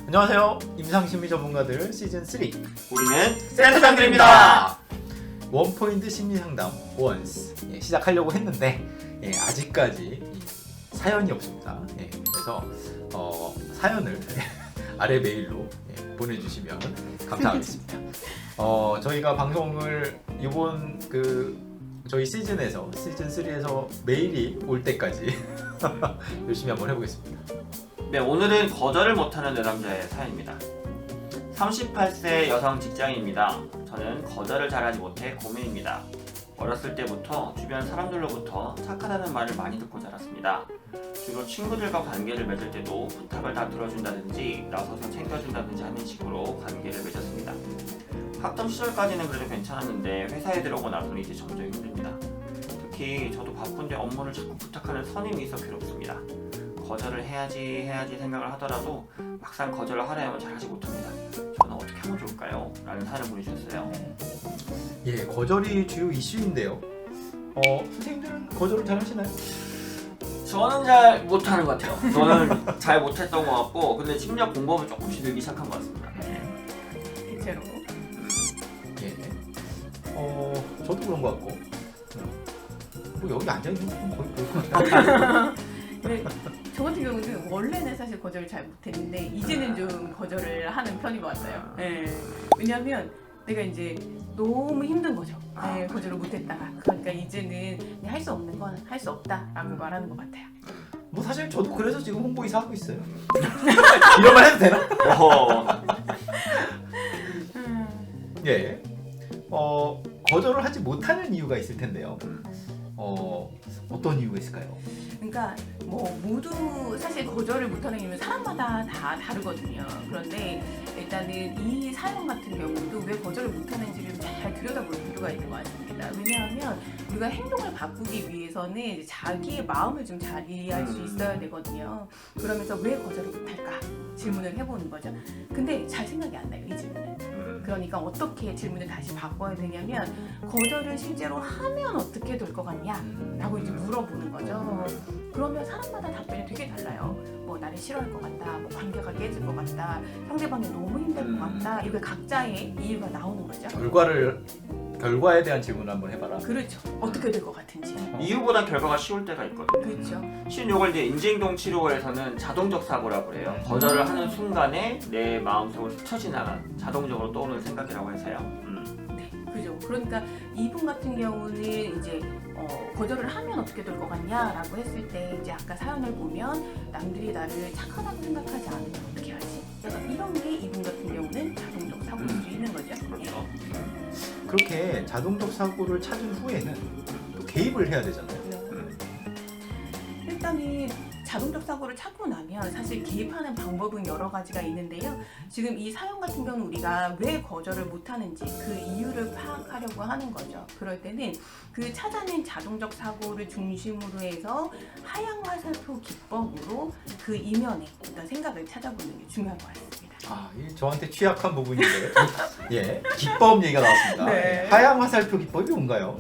안녕하세요. 임상심리 전문가들 시즌 3 우리는 센터장들입니다. 원포인트 심리상담 원스 시작하려고 했는데 아직까지 사연이 없습니다. 그래서 사연을 아래 메일로 보내주시면 감사하겠습니다. 저희가 방송을 이번 저희 시즌에서 시즌 3에서 메일이 올 때까지 열심히 한번 해보겠습니다. 네, 오늘은 거절을 못하는 내담자의 사연입니다. 38세 여성 직장인입니다. 저는 거절을 잘하지 못해 고민입니다. 어렸을 때부터 주변 사람들로부터 착하다는 말을 많이 듣고 자랐습니다. 주로 친구들과 관계를 맺을 때도 부탁을 다 들어준다든지 나서서 챙겨준다든지 하는 식으로 관계를 맺었습니다. 학점 시절까지는 그래도 괜찮았는데 회사에 들어오고 나서는 이제 점점 힘듭니다. 특히 저도 바쁜데 업무를 자꾸 부탁하는 선임이 있어 괴롭습니다. 거절을 해야지 생각을 하더라도 막상 거절을 하려면 잘하지 못합니다. 저는 어떻게 하면 좋을까요? 라는 사연을 보내주셨어요. 거절이 주요 이슈인데요. 선생님들은 거절을 잘 하시나요? 저는 잘 못하는 것 같아요. 저는 잘 못했던 것 같고, 근데 심리학 공부하면 조금씩 늘기 시작한 것 같습니다. 대체로. 저도 그런 것 같고, 뭐 여기 앉아있는 건 거의 그럴 것 같아요. 저 같은 경우는 원래는 사실 거절을 잘 못했는데 이제는 좀 거절을 하는 편인 것 같아요. 왜냐하면 내가 이제 너무 힘든 거죠. 거절을 못했다가. 그러니까 이제는 할 수 없는 건 할 수 없다라고 말하는 것 같아요. 뭐 사실 저도 그래서 지금 홍보이사 하고 있어요. 이런 말 해도 되나? 거절을 하지 못하는 이유가 있을 텐데요. 어떤 이유가 있을까요? 그러니까 뭐 모두 사실 거절을 못하는 이유는 사람마다 다 다르거든요. 그런데 일단은 이 사연 같은 경우도 왜 거절을 못하는지를 잘 들여다볼 필요가 있는 것 같습니다. 왜냐하면 우리가 행동을 바꾸기 위해서는 이제 자기의 마음을 좀 잘 이해할 수 있어야 되거든요. 그러면서 왜 거절을 못할까 질문을 해보는 거죠. 근데 잘 생각이 안 나요, 이 질문은. 그러니까 어떻게 질문을 다시 바꿔야 되냐면 거절을 실제로 하면 어떻게 될 것 같냐 라고 이제 물어보는 거죠. 그러면 사람마다 답변이 되게 달라요. 뭐 나를 싫어할 것 같다, 뭐 관계가 깨질 것 같다, 상대방이 너무 힘들 것 같다, 이렇게 각자의 이유가 나오는 거죠. 결과에 대한 질문을 한번 해봐라. 그렇죠. 어떻게 될 것 같은지. 이유보다 결과가 쉬울 때가 있거든요. 그렇죠. 쉬운 요걸 이제 인지행동 치료에서는 자동적 사고라고 해요. 거절을 하는 순간에 내 마음속으로 스쳐 지나간 자동적으로 떠오르는 생각이라고 해서요. 네, 그죠. 그러니까 이분 같은 경우는 이제 거절을 하면 어떻게 될 것 같냐라고 했을 때 이제 아까 사연을 보면 남들이 나를 착하다고 생각하지 않으면 어떻게 하지? 약간 이런 게 이분 같은 경우는 자동적 사고일 수 있는 거죠. 그렇죠. 그렇게 자동적 사고를 찾은 후에는 또 개입을 해야 되잖아요. 일단은 자동적 사고를 찾고 나면 사실 개입하는 방법은 여러 가지가 있는데요. 지금 이 사연 같은 경우는 우리가 왜 거절을 못하는지 그 이유를 파악하려고 하는 거죠. 그럴 때는 그 찾아낸 자동적 사고를 중심으로 해서 하향 화살표 기법으로 그 이면에 어떤 생각을 찾아보는 게 중요한 것 같습니다. 이 저한테 취약한 부분인데 기법 얘기가 나왔습니다. 네. 하향 화살표 기법이 뭔가요?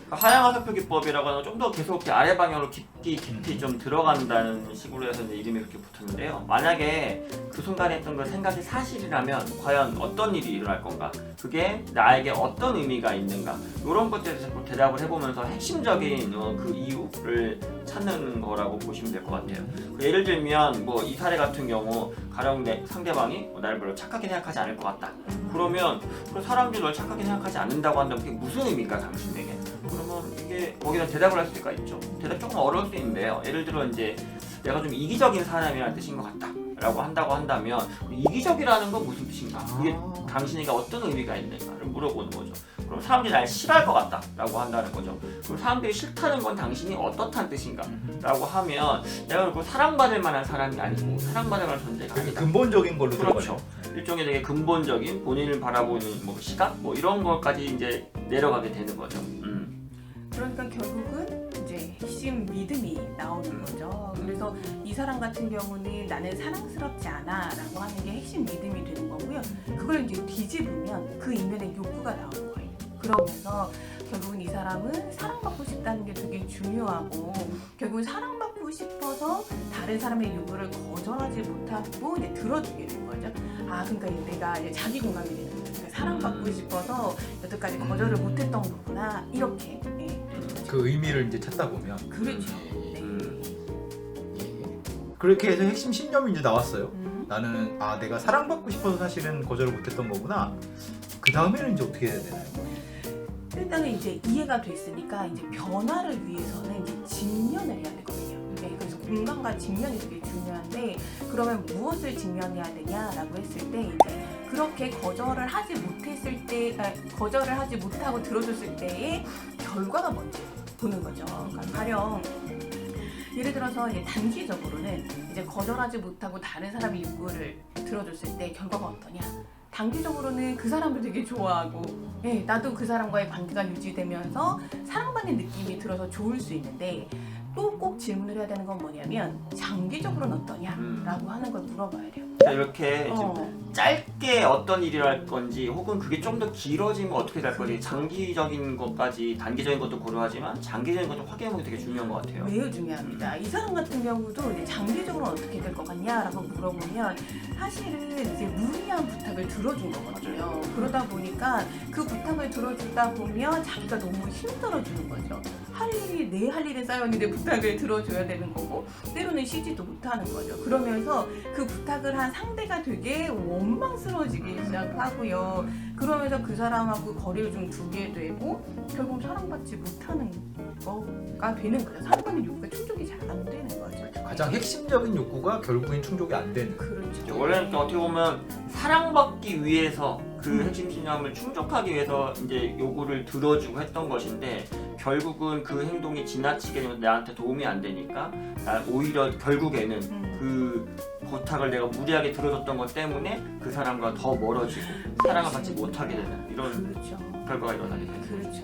하향 화살표 기법이라고 하는 좀 더 계속 아래 방향으로 깊이 좀 들어간다는 식으로 해서 이제 이름이 그렇게 붙었는데요. 만약에 그 순간에 했던 그 생각이 사실이라면 과연 어떤 일이 일어날 건가? 그게 나에게 어떤 의미가 있는가? 이런 것들에 대해서 대답을 해보면서 핵심적인 그 이유를 찾는 거라고 보시면 될 것 같아요. 예를 들면 뭐 이 사례 같은 경우 가령 내 상대방이 나를 별로 착하게 생각하지 않을 것 같다. 그러면 그 사람들이 널 착하게 생각하지 않는다고 한다면 그게 무슨 의미일까 당신에게? 그러면 이게 거기다 대답을 할 수가 있죠. 대답 조금 어려울 수 있는데요. 예를 들어 이제 내가 좀 이기적인 사람이라는 뜻인 것 같다 라고 한다고 한다면 이기적이라는 건 무슨 뜻인가? 그게 당신에게 어떤 의미가 있는가를 물어보는 거죠. 그럼 사람들이 날 싫어할 것 같다 라고 한다는 거죠. 그럼 사람들이 싫다는 건 당신이 어떻다는 뜻인가? 라고 하면 내가 그 사랑받을 만한 사람이 아니고 사랑받을 만한 존재가 아니다. 근본적인 걸로 그렇죠. 들어가죠. 일종의 되게 근본적인 본인을 바라보는 뭐 시각 뭐 이런 것까지 이제 내려가게 되는 거죠. 그러니까 결국은 이제 핵심 믿음이 나오는 거죠. 그래서 이 사람 같은 경우는 나는 사랑스럽지 않아 라고 하는 게 핵심 믿음이 되는 거고요. 그걸 이제 뒤집으면 그 이면에 욕구가 나오는 거예요. 그러면서 결국은 이 사람은 사랑받고 싶다는 게 되게 중요하고 결국은 사랑받고 싶어서 다른 사람의 요구를 거절하지 못하고 이제 들어주게 되는 거죠. 아, 그러니까 이제 내가 이제 자기 공감이 되는 거죠. 그러니까 사랑받고 싶어서 여태까지 거절을 못했던 거구나. 이렇게. 네. 그 의미를 이제 찾다 보면 그렇죠. 네. 그렇게 해서 핵심 신념이 이제 나왔어요. 나는 내가 사랑받고 싶어서 사실은 거절을 못했던 거구나. 그 다음에는 이제 어떻게 해야 되나요? 일단은 이제 이해가 됐으니까 이제 변화를 위해서는 이제 직면을 해야 되거든요. 네, 그래서 공감과 직면이 되게 중요한데 그러면 무엇을 직면해야 되냐라고 했을 때 이제 그렇게 거절을 하지 못하고 들어줬을 때의 결과가 뭔지 보는 거죠. 그러니까 가령 예를 들어서 이제 단기적으로는 이제 거절하지 못하고 다른 사람의 요구를 들어줬을 때 결과가 어떠냐? 단기적으로는 그 사람을 되게 좋아하고, 나도 그 사람과의 관계가 유지되면서 사랑받는 느낌이 들어서 좋을 수 있는데 또 꼭 질문을 해야 되는 건 뭐냐면 장기적으로는 어떠냐라고 하는 걸 물어봐야 돼요. 이렇게 짧게 어떤 일을 할 건지 혹은 그게 좀 더 길어지면 어떻게 될 건지 장기적인 것까지 단기적인 것도 고려하지만 장기적인 것도 확인해보는 게 되게 중요한 것 같아요. 매우 중요합니다. 이 사람 같은 경우도 이제 장기적으로 어떻게 될 것 같냐라고 물어보면 사실은 이제 무리한 부탁을 들어준 거거든요. 그러다 보니까 그 부탁을 들어주다 보면 자기가 너무 힘들어지는 거죠. 내 할 일이 쌓였는데 부탁을 들어줘야 되는 거고 때로는 쉬지도 못하는 거죠. 그러면서 그 부탁을 한 상대가 되게 원망스러워지기 시작하고요. 그러면서 그 사람하고 거리를 좀 두게 되고 결국 사랑받지 못하는 거가 되는 거죠. 사랑받는 욕구가 충족이 잘 안 되는 거죠. 가장 핵심적인 욕구가 결국엔 충족이 안 되는. 그렇죠. 원래는 또 어떻게 보면 사랑받기 위해서 그 핵심 신념을 충족하기 위해서 이제 요구를 들어주고 했던 것인데 결국은 그 행동이 지나치게 되면 나한테 도움이 안 되니까 오히려 결국에는 그 부탁을 내가 무리하게 들어줬던 것 때문에 그 사람과 더 멀어지고 사랑을 받지 못하게 되는 이런 그렇죠. 결과가 일어나게 되는 그렇죠.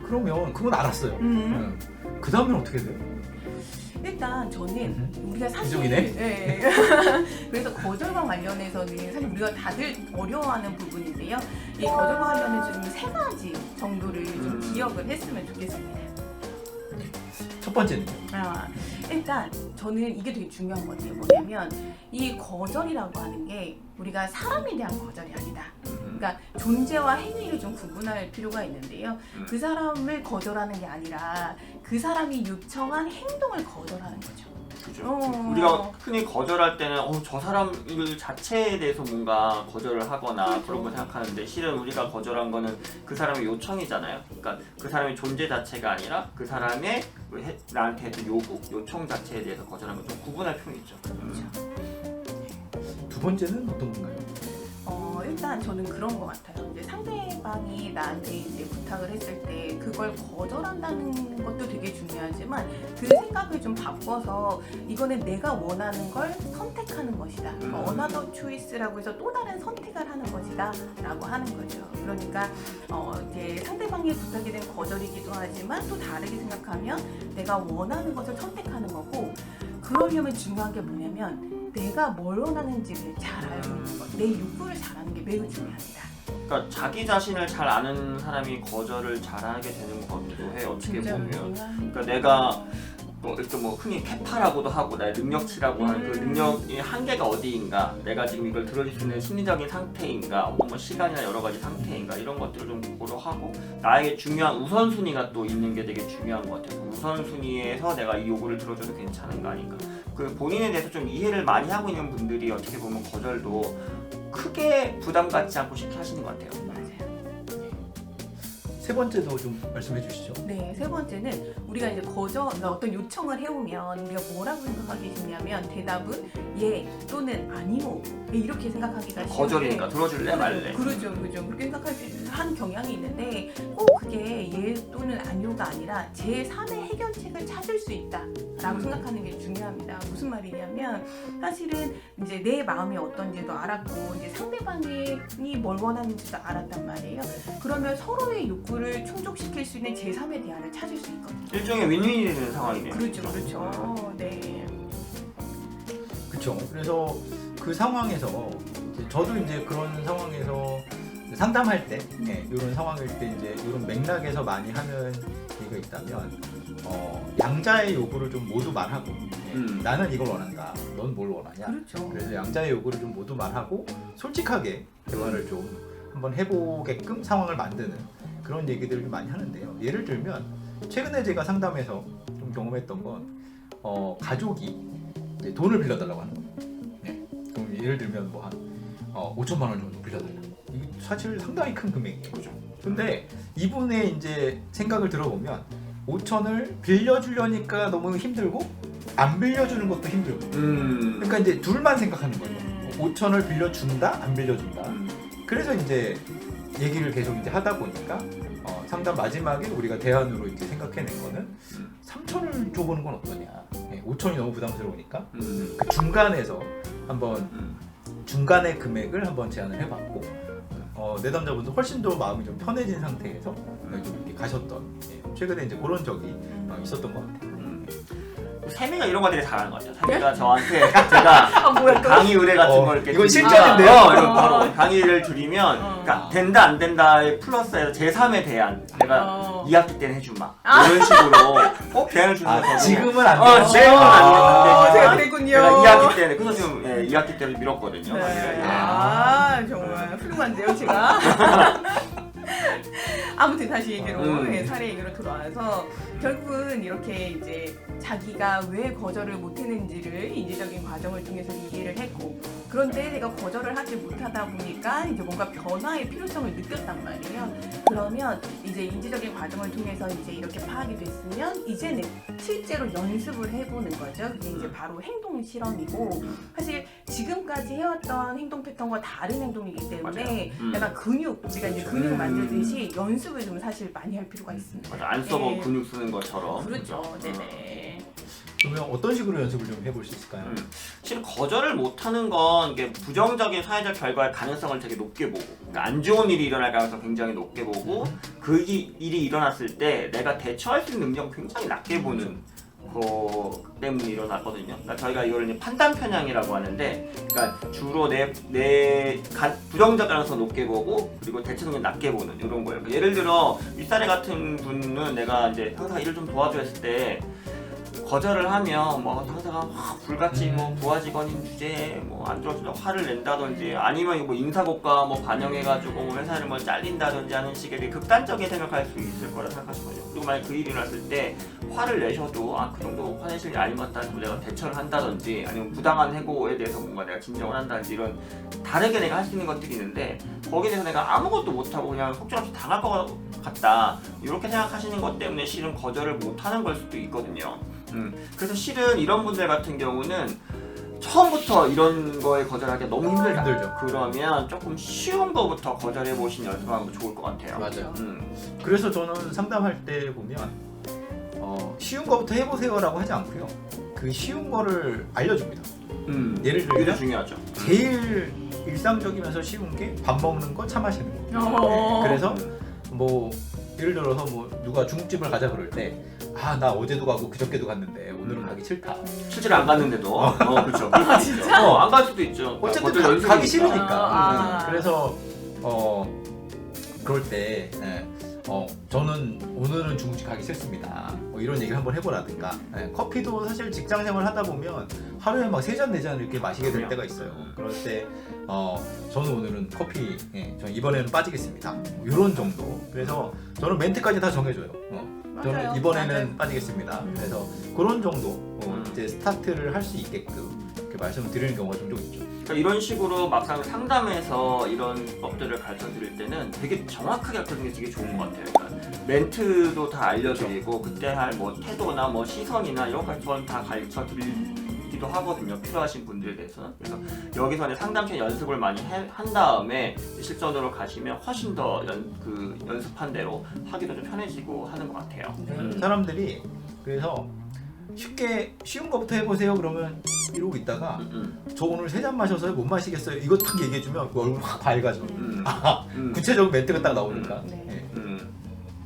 그러면 그건 알았어요. 그 다음엔 어떻게 돼요? 일단 저는 우리가 사실 이종이네? 그래서 거절과 관련해서는 사실 우리가 다들 어려워하는 부분인데요. 이 거절과 관련해서 좀 3가지 정도를 좀 기억을 했으면 좋겠습니다. 첫 번째는요? 일단 저는 이게 되게 중요한 것 같아요. 뭐냐면 이 거절이라고 하는 게 우리가 사람에 대한 거절이 아니다. 그러니까 존재와 행위를 좀 구분할 필요가 있는데요. 그 사람을 거절하는 게 아니라 그 사람이 요청한 행동을 거절하는 거죠. 그죠. 우리가 흔히 거절할 때는 저 사람 일 자체에 대해서 뭔가 거절을 하거나 그렇죠. 그런 거 생각하는데 실은 우리가 거절한 거는 그 사람의 요청이잖아요. 그러니까 그 사람의 존재 자체가 아니라 그 사람의 나한테 했던 요청 자체에 대해서 거절한 거 좀 구분할 필요가 있죠. 두 번째는 어떤 건가요? 일단 저는 그런 것 같아요. 이제 상대방이 나한테 이제 부탁을 했을 때 그걸 거절한다는 것도 되게 중요하지만 그 생각을 좀 바꿔서 이거는 내가 원하는 걸 선택하는 것이다. another choice라고 해서 또 다른 선택을 하는 것이다 라고 하는 거죠. 그러니까 이제 상대방의 부탁에 대한 거절이기도 하지만 또 다르게 생각하면 내가 원하는 것을 선택하는 거고 그러려면 중요한 게 뭐냐면 내가 뭘 원하는지를 잘 알고 있는 것, 내 욕구를 잘 아는 게 매우 중요합니다. 그러니까 자기 자신을 잘 아는 사람이 거절을 잘하게 되는 것 같기도 해요. 어떻게 보면. 그러니까 내가 일단 흔히 캐파라고도 하고 나의 능력치라고 하는 그 능력의 한계가 어디인가, 내가 지금 이걸 들어줄 수 있는 심리적인 상태인가, 혹은 뭐 시간이나 여러 가지 상태인가 이런 것들을 좀 고려하고 나에게 중요한 우선순위가 또 있는 게 되게 중요한 것 같아요. 그 우선순위에서 내가 이 요구를 들어줘도 괜찮은가 하니까 그 본인에 대해서 좀 이해를 많이 하고 있는 분들이 어떻게 보면 거절도 크게 부담 갖지 않고 쉽게 하시는 것 같아요. 맞아요. 세 번째도 좀 말씀해 주시죠. 네, 세 번째는 우리가 이제 그러니까 어떤 요청을 해오면 우리가 뭐라고 생각하기 쉽냐면 대답은 예 또는 아니요 이렇게 생각하기가 쉬운데 거절이니까 들어줄래 말래. 그렇죠. 그렇게 생각하는 경향이 있는데 꼭 그게 예 또는 아니요가 아니라 제3의 해결책을 찾을 수 있다라고 생각하는 게 중요합니다. 무슨 말이냐면 사실은 이제 내 마음이 어떤지도 알았고 이제 상대방이 뭘 원하는지도 알았단 말이에요. 그러면 서로의 욕구를 충족시킬 수 있는 제3의 대안을 찾을 수 있거든요. 일종의 윈윈이 되는 상황이네요. 그렇죠. 네. 그렇죠. 그래서 그 상황에서 저도 이제 그런 상황에서 상담할 때 이런 상황일 때 이제 이런 맥락에서 많이 하는 얘기가 있다면 양자의 요구를 좀 모두 말하고 나는 이걸 원한다. 넌 뭘 원하냐? 그렇죠. 그래서 양자의 요구를 좀 모두 말하고 솔직하게 대화를 좀 한번 해보게끔 상황을 만드는 그런 얘기들을 좀 많이 하는데요. 예를 들면 최근에 제가 상담에서 좀 경험했던 건 가족이 이제 돈을 빌려달라고 하는 거예요. 네. 그럼 예를 들면 뭐 한 5천만 원 정도 빌려달라. 이게 사실 상당히 큰 금액이에요. 그죠. 근데 이분의 이제 생각을 들어보면 5천을 빌려주려니까 너무 힘들고 안 빌려주는 것도 힘들고. 그러니까 이제 둘만 생각하는 거예요. 5천을 빌려준다, 안 빌려준다. 그래서 이제 얘기를 계속 이제 하다 보니까 상담 마지막에 우리가 대안으로 이제 생각해낸 거는 3천을 줘보는 건 어떠냐. 5천이 너무 부담스러우니까 그 중간에서 한번 중간의 금액을 한번 제안을 해봤고 내담자분도 훨씬 더 마음이 좀 편해진 상태에서 좀 이렇게 가셨던 최근에 이제 그런 적이 있었던 것 같아요. 세미가 이런 거 되게 잘하는 것 같아요. 세미가 저한테 제가 뭐야, 또? 강의 의뢰 같은 걸 이렇게 이건 드리면 실전인데요? 이거 바로 강의를 드리면 그러니까 된다 안 된다의 플러스에서 제3의 대안 내가 2학기 때는 해주마 이런 식으로 꼭 대안을 주는 거죠. 지금은 안 돼요. 지금은 안 제가 되는데 그랬군요. 제가 2학기 때는 그래서 지금 2학기 때를 미뤘거든요. 네. 아. 정말 훌륭한데요, 제가. 아무튼 다시 얘기로 사례 얘기로 돌아와서 결국은 이렇게 이제 자기가 왜 거절을 못했는지를 인지적인 과정을 통해서 이해를 했고 그런데 내가 거절을 하지 못하다 보니까 이제 뭔가 변화의 필요성을 느꼈단 말이에요. 그러면 이제 인지적인 과정을 통해서 이제 이렇게 파악이 됐으면 이제는 실제로 연습을 해보는 거죠. 그게 이제 바로 행동 실험이고 사실 지금까지 해왔던 행동 패턴과 다른 행동이기 때문에 약간 근육 우리가 이제 근육 만들듯이 연습을 좀 사실 많이 할 필요가 있습니다. 맞아, 안 써본 네. 근육 쓰는 것처럼. 그렇죠. 네네. 그러면 어떤 식으로 연습을 좀 해볼 수 있을까요? 실은 거절을 못하는 건 이게 부정적인 사회적 결과의 가능성을 되게 높게 보고 그러니까 안 좋은 일이 일어날 가능성 굉장히 높게 보고 그 일이 일어났을 때 내가 대처할 수 있는 능력 굉장히 낮게 보는 거 때문에 일어났거든요. 그러니까 저희가 이걸 이제 판단 편향이라고 하는데, 그러니까 주로 부정적 가능성 높게 보고 그리고 대처 능력 낮게 보는 이런 거예요. 그러니까 예를 들어 윗사례 같은 분은 내가 이제 상사 일을 좀 도와줬을 때. 거절을 하면 뭐 상사가 막 불같이 뭐 부하 직원인 주제에 뭐 안 들어준다 화를 낸다든지 아니면 뭐 인사고과 뭐 반영해가지고 뭐 회사를 뭐 잘린다든지 하는 식의 되게 극단적인 생각할 수 있을 거라 생각하시거든요. 그리고 만약 그 일이 일어났을 때 화를 내셔도 그 정도 화내실 일이 아니었다 해서 내가 대처를 한다든지 아니면 부당한 해고에 대해서 뭔가 내가 진정을 한다든지 이런 다르게 내가 할 수 있는 것들이 있는데 거기에 대해서 내가 아무것도 못하고 그냥 속절없이 당할 것 같다 이렇게 생각하시는 것 때문에 실은 거절을 못하는 걸 수도 있거든요. 그래서 실은 이런 분들 같은 경우는 처음부터 이런 거에 거절하기가 너무 힘들죠. 그러면 조금 쉬운 거부터 거절해 보신 연습하는 거 좋을 것 같아요. 맞아요. 그래서 저는 상담할 때 보면 쉬운 거부터 해보세요라고 하지 않고요. 그 쉬운 거를 알려줍니다. 예를 그게 들면 중요하죠. 제일 일상적이면서 쉬운 게 밥 먹는 거, 차 마시는 거. 그래서 뭐 예를 들어서 뭐 누가 중국집을 가자 그럴 때 나 어제도 가고 그저께도 갔는데 오늘은 가기 싫다. 실제로 안 갔는데도 그렇죠. 진짜? 안 갈 수도 있죠. 어쨌든 가기 싫으니까. 아. 그래서 그럴 때 저는 오늘은 중국집 가기 싫습니다. 뭐 이런 얘기를 한번 해보라든가. 커피도 사실 직장 생활 하다 보면 하루에 막 3잔 4잔 이렇게 마시게 될 때가 있어요. 그럴 때 저는 오늘은 커피 저는 이번에는 빠지겠습니다. 이런 정도. 그래서 저는 멘트까지 다 정해줘요. 저는 맞아요. 이번에는 맞아요. 빠지겠습니다. 그래서 그런 정도 이제 스타트를 할 수 있게끔 이렇게 말씀을 드리는 경우가 종종 있죠. 그러니까 이런 식으로 막상 상담에서 이런 법들을 가르쳐 드릴 때는 되게 정확하게 가르쳐 드리는 게 되게 좋은 것 같아요. 그러니까 멘트도 다 알려드리고 그때 할 뭐 태도나 뭐 시선이나 이런 것까지 저는 다 가르쳐 드리기도 하거든요. 필요하신 분들에 대해서는. 그래서 여기서 상담실 연습을 많이 한 다음에 실전으로 가시면 훨씬 더 연습한 대로 하기도 좀 편해지고 하는 것 같아요. 사람들이 그래서 쉬운 거부터 해보세요 그러면 이러고 있다가 저 오늘 3잔 마셔서 못 마시겠어요 이거 딱 얘기해주면 얼굴 확 밝아져. 구체적인 멘트가 딱 나오니까. 네. 네.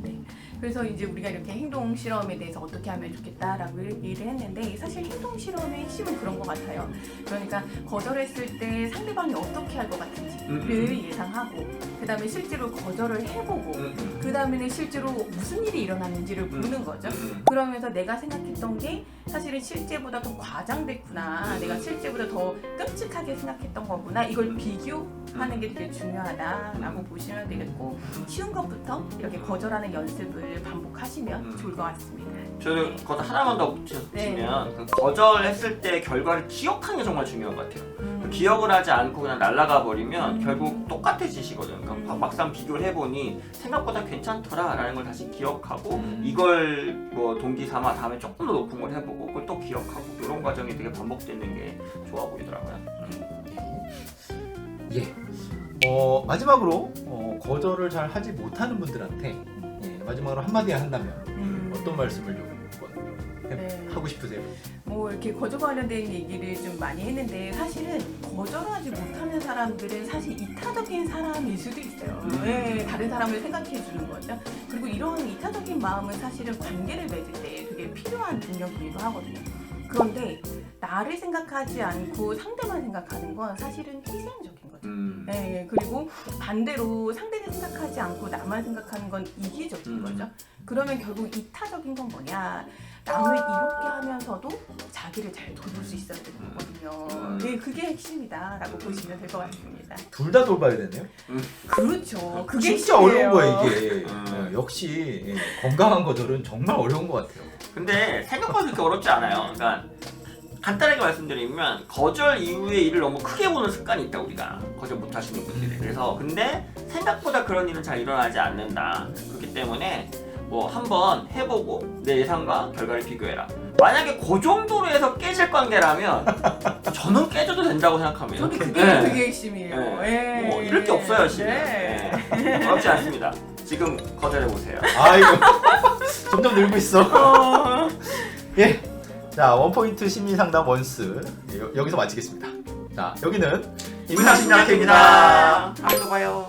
네. 그래서 이제 우리가 이렇게 행동 실험에 대해서 어떻게 하면 좋겠다라고 얘기를 했는데 사실 행동 실험의 핵심은 그런 것 같아요. 그러니까 거절했을 때 상대방이 어떻게 할 것 같은지를 예상하고 그 다음에 실제로 거절을 해보고 그 다음에는 실제로 무슨 일이 일어나는지를 보는 거죠. 그러면서 내가 생각했던 게 사실은 실제보다 더 과장됐구나, 내가 실제보다 더 끔찍하게 생각했던 거구나, 이걸 비교하는 게 되게 중요하다라고 보시면 되겠고, 쉬운 것부터 이렇게 거절하는 연습을 반복하시면 좋을 것 같습니다. 저는 거기다 하나만 더 붙이면 그 거절했을 때 결과를 기억하는 게 정말 중요한 것 같아요. 기억을 하지 않고 그냥 날아가 버리면 결국 똑같아지시거든요. 그러니까 막상 비교를 해보니 생각보다 괜찮더라라는 걸 다시 기억하고 이걸 뭐 동기 삼아 다음에 조금 더 높은 걸 해보고 그걸 또 기억하고 이런 과정이 되게 반복되는 게 좋아 보이더라고요. 예. 마지막으로 거절을 잘 하지 못하는 분들한테 마지막으로 한마디 한다면 어떤 말씀을 좀 하고 싶으세요? 뭐 이렇게 거절과 관련된 얘기를 좀 많이 했는데 사실은 거절하지 못하는 사람들은 사실 이타적인 사람일 수도 있어요. 다른 사람을 생각해 주는 거죠. 그리고 이런 이타적인 마음은 사실은 관계를 맺을 때 되게 필요한 능력이기도 하거든요. 그런데 나를 생각하지 않고 상대만 생각하는 건 사실은 희생적인 거죠. 그리고 반대로 상대를 생각하지 않고 나만 생각하는 건 이기적인 거죠. 그러면 결국 이타적인 건 뭐냐? 남을 이롭게 하면서도 자기를 잘 돌볼 수 있어야 되는 거거든요. 네, 그게 핵심이다라고 보시면 될 것 같습니다. 둘 다 돌봐야 되네요. 그렇죠. 그게 진짜 핵심이에요. 어려운 거예요 이게. 역시 건강한 거절은 정말 어려운 것 같아요. 근데 생각보다 그렇게 어렵지 않아요. 그러니까 간단하게 말씀드리면 거절 이후의 일을 너무 크게 보는 습관이 있다, 우리가. 거절 못 하시는 분들이. 그래서 근데 생각보다 그런 일은 잘 일어나지 않는다. 그렇기 때문에 뭐 한번 해보고 내 예상과 결과를 비교해라. 만약에 그 정도로 해서 깨질 관계라면 저는 깨져도 된다고 생각합니다. 저도 그게 되게 핵심이에요. 뭐 이럴 게 없어요, 지금. 어렵지 않습니다. 지금 거절해보세요. 아이고 점점 늘고 있어. 예. 자, 원포인트 심리상담 원스 여기서 마치겠습니다. 자, 여기는 임상심리학회입니다. 다음에 또 봐요.